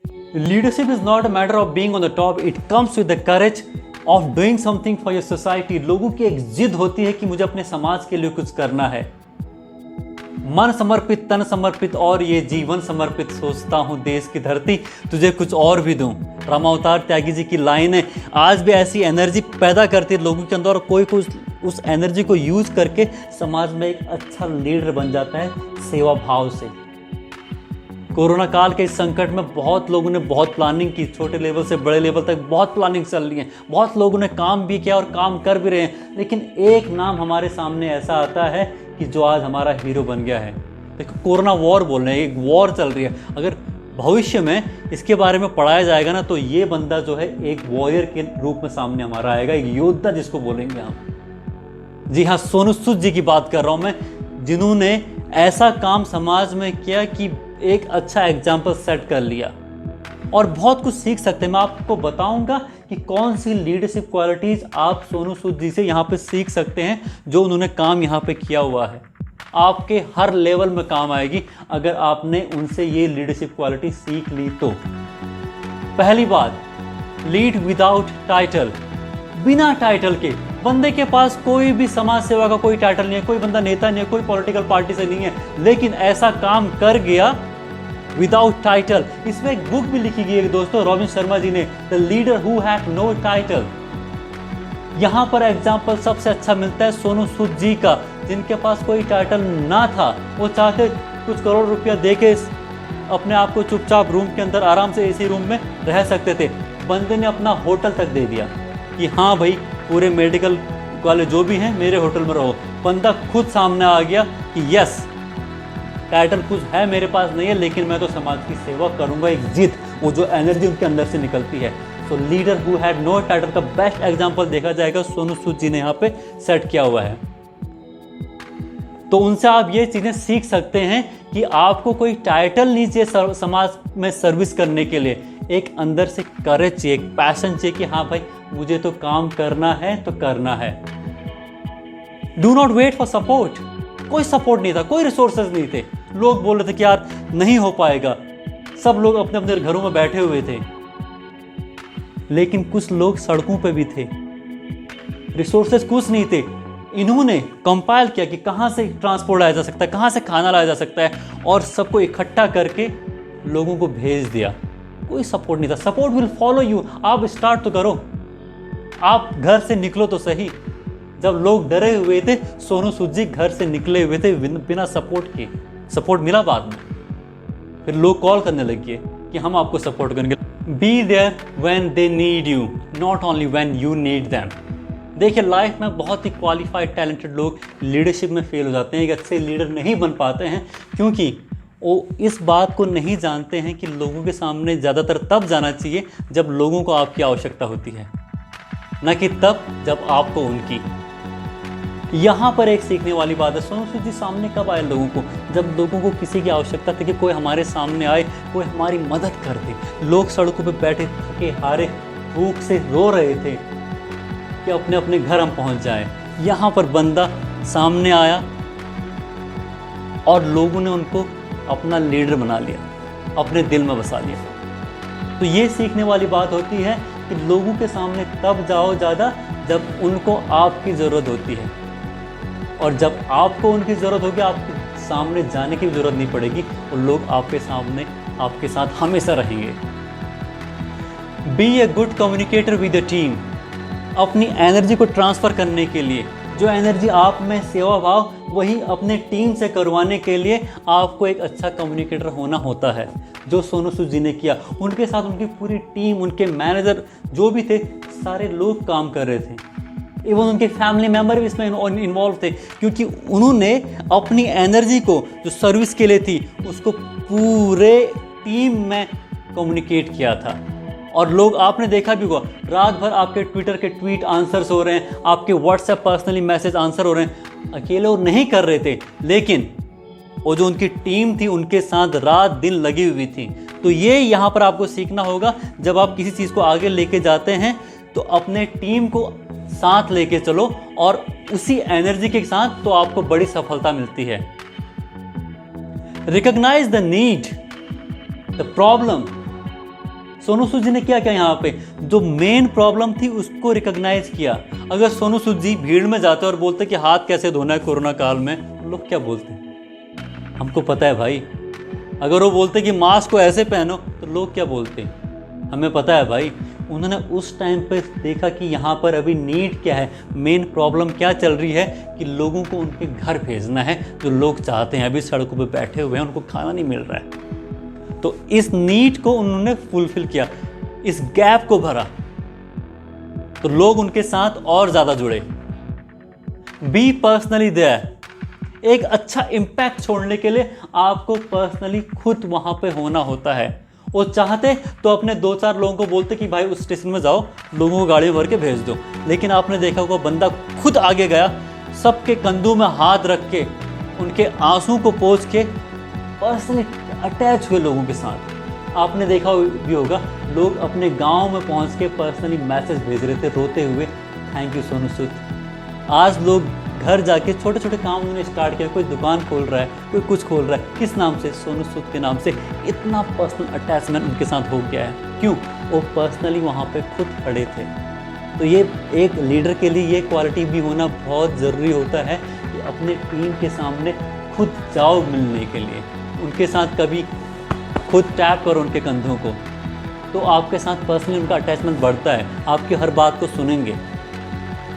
Leadership is not a matter of being on the top, it comes with the courage of doing something for your society. लोगों की एक जिद होती है कि मुझे अपने समाज के लिए कुछ करना है। मन समर्पित, तन समर्पित और ये जीवन समर्पित, सोचता हूँ देश की धरती तुझे कुछ और भी दूं। रामावतार त्यागी जी की लाइन है, आज भी ऐसी एनर्जी पैदा करती है लोगों के अंदर, और कोई उस एनर्जी को यूज करके समाज में एक अच्छा लीडर बन जाता है सेवा भाव से। कोरोना काल के इस संकट में बहुत लोगों ने बहुत प्लानिंग की, छोटे लेवल से बड़े लेवल तक बहुत प्लानिंग चल रही है, बहुत लोगों ने काम भी किया और काम कर भी रहे हैं, लेकिन एक नाम हमारे सामने ऐसा आता है कि जो आज हमारा हीरो बन गया है। देखो, कोरोना वॉर बोल रहे हैं, एक वॉर चल रही है। अगर भविष्य में इसके बारे में पढ़ाया जाएगा ना, तो ये बंदा जो है एक वॉरियर के रूप में सामने हमारा आएगा, एक योद्धा जिसको बोलेंगे हम। जी हाँ, सोनू सूद जी की बात कर रहा हूँ मैं, जिन्होंने ऐसा काम समाज में किया कि एक अच्छा एग्जाम्पल सेट कर लिया, और बहुत कुछ सीख सकते हैं। मैं आपको बताऊंगा कि कौन सी लीडरशिप क्वालिटीज आप सोनू सूद जी से यहाँ पे सीख सकते हैं, जो उन्होंने काम यहाँ पे किया हुआ है। आपके हर लेवल में काम आएगी अगर आपने उनसे ये लीडरशिप क्वालिटी सीख ली तो। पहली बात, लीड विदाउट टाइटल। बिना टाइटल के, बंदे के पास कोई भी समाज सेवा का कोई टाइटल नहीं है, कोई बंदा नेता नहीं है, कोई पॉलिटिकल पार्टी से नहीं है, लेकिन ऐसा काम कर गया विदाउट टाइटल। इसमें एक बुक भी लिखी गई है दोस्तों, रॉबिन शर्मा जी ने, the leader who had no title. यहां पर एग्जाम्पल सबसे अच्छा मिलता है सोनू सूद जी का, जिनके पास कोई टाइटल ना था। वो चाहते कुछ करोड़ रुपया देके अपने आप को चुपचाप रूम के अंदर आराम से एसी रूम में रह सकते थे। बंदे ने अपना होटल तक दे दिया कि हाँ भाई, पूरे मेडिकल वाले जो भी हैं मेरे होटल में रहो। बंदा खुद सामने आ गया कि यस, टाइटल कुछ है मेरे पास नहीं है, लेकिन मैं तो समाज की सेवा करूंगा। एक जिद, वो जो एनर्जी उनके अंदर से निकलती है। So leader who had no title का बेस्ट एग्जांपल देखा जाएगा सोनू सूद जी ने यहाँ पे सेट किया हुआ है। तो उनसे आप ये चीजें सीख सकते हैं कि आपको कोई टाइटल नहीं चाहिए समाज में सर्विस करने के लिए। एक अंदर से करेज चाहिए, एक पैशन चाहिए कि हाँ भाई, मुझे तो काम करना है तो करना है। Do not wait for support. कोई सपोर्ट नहीं था, कोई रिसोर्सेज नहीं थे। लोग बोल रहे थे कि यार नहीं हो पाएगा, सब लोग अपने अपने घरों में बैठे हुए थे, लेकिन कुछ लोग सड़कों पे भी थे। रिसोर्सेज कुछ नहीं थे। इन्होंने कंपाइल किया कि कहाँ से ट्रांसपोर्ट लाया जा सकता है, कहाँ से खाना लाया जा सकता है, और सबको इकट्ठा करके लोगों को भेज दिया। कोई सपोर्ट नहीं था। Support will follow you. आप स्टार्ट तो करो, आप घर से निकलो तो सही। जब लोग डरे हुए थे, सोनू सूद जी घर से निकले हुए थे बिना सपोर्ट के। सपोर्ट मिला बाद में, फिर लोग कॉल करने लगे कि हम आपको सपोर्ट करेंगे। Be there when they need you, not only when you need them. देखिए, लाइफ में बहुत ही क्वालिफाइड टैलेंटेड लोग लीडरशिप में फेल हो जाते हैं, एक अच्छे लीडर नहीं बन पाते हैं, क्योंकि वो इस बात को नहीं जानते हैं कि लोगों के सामने ज़्यादातर तब जाना चाहिए जब लोगों को आपकी आवश्यकता होती है, न कि तब जब आपको उनकी। यहाँ पर एक सीखने वाली बात है, सोनू सूद जी सामने कब आए लोगों को? जब लोगों को किसी की आवश्यकता थी कि कोई हमारे सामने आए, कोई हमारी मदद कर दे। लोग सड़कों पे बैठे थके हारे भूख से रो रहे थे कि अपने अपने घर हम पहुँच जाएं। यहाँ पर बंदा सामने आया और लोगों ने उनको अपना लीडर बना लिया, अपने दिल में बसा लिया। तो ये सीखने वाली बात होती है कि लोगों के सामने तब जाओ ज़्यादा जब उनको आपकी ज़रूरत होती है, और जब आपको उनकी ज़रूरत होगी आपके सामने जाने की ज़रूरत नहीं पड़ेगी, और लोग आपके सामने आपके साथ हमेशा रहेंगे। Be a good communicator with the team. अपनी एनर्जी को ट्रांसफ़र करने के लिए, जो एनर्जी आप में सेवा भाव, वही अपने टीम से करवाने के लिए आपको एक अच्छा कम्युनिकेटर होना होता है, जो सोनू सूद जी ने किया। उनके साथ उनकी पूरी टीम, उनके मैनेजर जो भी थे, सारे लोग काम कर रहे थे। इवन उनके फैमिली मेम्बर भी इसमें इन्वॉल्व थे, क्योंकि उन्होंने अपनी एनर्जी को जो सर्विस के लिए थी उसको पूरे टीम में कम्युनिकेट किया था। और लोग, आपने देखा भी होगा, रात भर आपके ट्विटर के ट्वीट आंसर्स हो रहे हैं, आपके व्हाट्सएप पर्सनली मैसेज आंसर हो रहे हैं। अकेले वो नहीं कर रहे थे, लेकिन वो जो उनकी टीम थी उनके साथ रात दिन लगी हुई थी। तो ये यहाँ पर आपको सीखना होगा, जब आप किसी चीज़ को आगे लेके जाते हैं तो अपने टीम को साथ लेके चलो, और उसी एनर्जी के साथ तो आपको बड़ी सफलता मिलती है। Recognise the need, the problem Sonu Sood ji ने क्या किया यहाँ पे, जो मेन प्रॉब्लम थी उसको रिकॉग्नाइज किया। अगर सोनू सूद जी भीड़ में जाते और बोलते कि हाथ कैसे धोना है कोरोना काल में, तो लोग क्या बोलते? हमको पता है भाई। अगर वो बोलते कि मास्क को ऐसे पहनो, तो लोग क्या बोलते? हमें पता है भाई। उन्होंने उस टाइम पे देखा कि यहाँ पर अभी नीड क्या है, मेन प्रॉब्लम क्या चल रही है, कि लोगों को उनके घर भेजना है, जो लोग चाहते हैं। अभी सड़कों पे बैठे हुए हैं, उनको खाना नहीं मिल रहा है। तो इस नीड को उन्होंने फुलफिल किया, इस गैप को भरा, तो लोग उनके साथ और ज्यादा जुड़े। Be personally there. एक अच्छा इम्पैक्ट छोड़ने के लिए आपको पर्सनली खुद वहां पे होना होता है। वो चाहते तो अपने 2-4 लोगों को बोलते कि भाई उस स्टेशन में जाओ, लोगों को गाड़ी में भर के भेज दो, लेकिन आपने देखा होगा बंदा खुद आगे गया, सबके कंधों में हाथ रख के, उनके आंसू को पोंछ के पर्सनली अटैच हुए लोगों के साथ। आपने देखा भी होगा, लोग अपने गांव में पहुंच के पर्सनली मैसेज भेज रहे थे रोते हुए, थैंक यू सोनू सूद। आज लोग घर जाके छोटे छोटे काम उन्होंने स्टार्ट किया, कोई दुकान खोल रहा है, कोई कुछ खोल रहा है, किस नाम से? सोनू सूद के नाम से। इतना पर्सनल अटैचमेंट उनके साथ हो गया है। क्यों? वो पर्सनली वहाँ पे खुद खड़े थे। तो ये एक लीडर के लिए ये क्वालिटी भी होना बहुत ज़रूरी होता है कि अपने टीम के सामने खुद जाओ मिलने के लिए, उनके साथ कभी खुद टैप करो उनके कंधों को, तो आपके साथ पर्सनली उनका अटैचमेंट बढ़ता है, आपकी हर बात को सुनेंगे।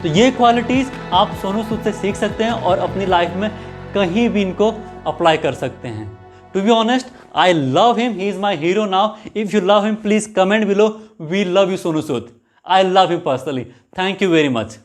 तो ये क्वालिटीज़ आप सोनू सूद से सीख सकते हैं और अपनी लाइफ में कहीं भी इनको अप्लाई कर सकते हैं। To be honest, I love him, he is my hero now. If you love him, please comment below, we love you Sonu Sood. I love him personally. Thank you very much.